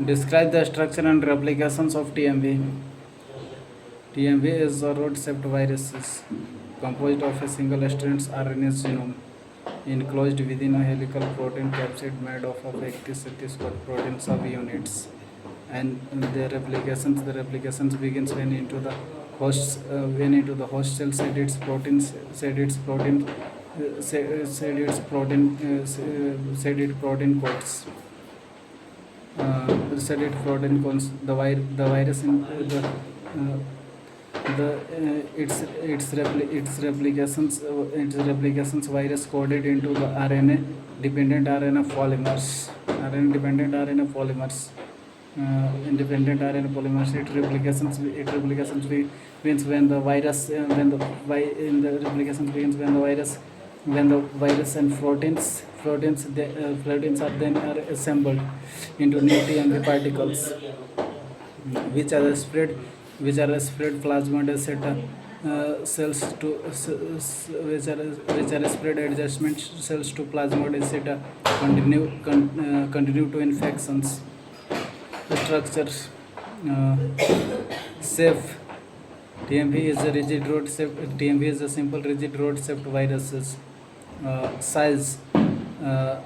Describe the structure and replications of TMV. TMV is a road-shaped virus composed of a single strand RNA genome enclosed within a helical protein capsid made of 80 square protein subunits. And the replications begins when into the host cell said its protein codes. Said its protein codes the virus in the its replications virus coded into the RNA dependent RNA polymers. Independent RNA polymers. It replications begins when the virus in the replications begins when the virus and proteins are then are assembled into new TMV particles, which are spread plasmid cells to which are spread adjustment cells to plasmid etc. Continue to infections. Structure safe. TMV is a rigid rod shaped. TMV is a simple rigid rod shaped viruses. Size.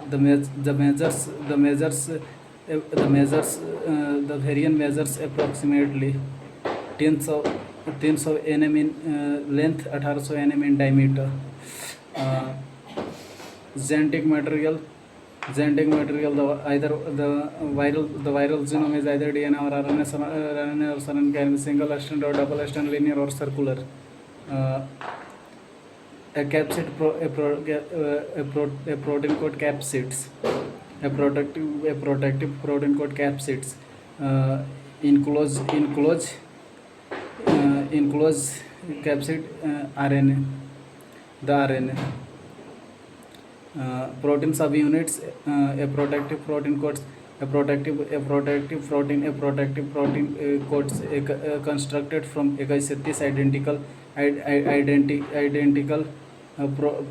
The variant measures approximately tens of nm in length, 1800 nm in diameter. Genetic material. The viral genome is either DNA or RNA or RNA can be single strand or double strand, linear or circular. A capsid a protein code capsids. A protective protein code capsids enclose capsid RNA, the RNA. Protein subunits. A protective protein codes a protective protein codes constructed from identical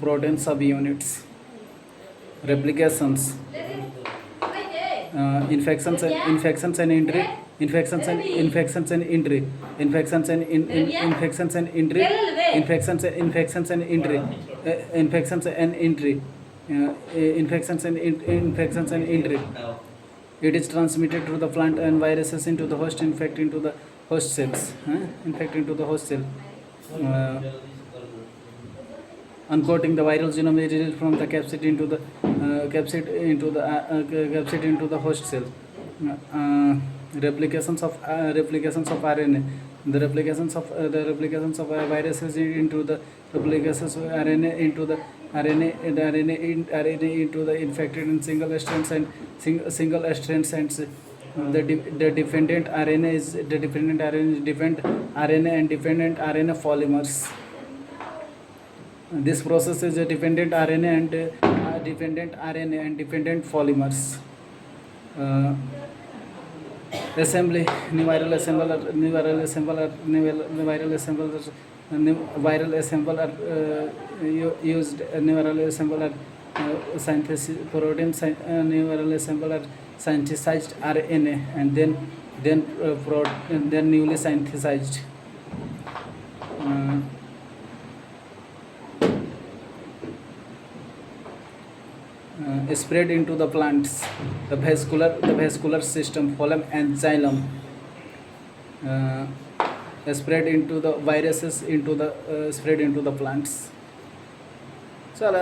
protein subunits. Replications. Infections and injury. Infections and injury. Infections and injury. Infections and injury. Infections and injury. It is transmitted to the plant and viruses into the host, infecting to the host cells. Infecting to the host cell. Uncoating the viral genome is from the capsid into the host cell. Replications of RNA. The replications of viruses into the replications of RNA into the RNA into the infected in single strands and the dependent RNA is dependent RNA and dependent RNA polymers. This process is a dependent RNA and dependent polymers. Assembly. New viral assembler used. New viral assembler synthesis protein. New viral assembler synthesized RNA and then newly synthesized. Spread into the plants. The vascular system, phloem and xylem. Spread into the viruses spread into the plants. So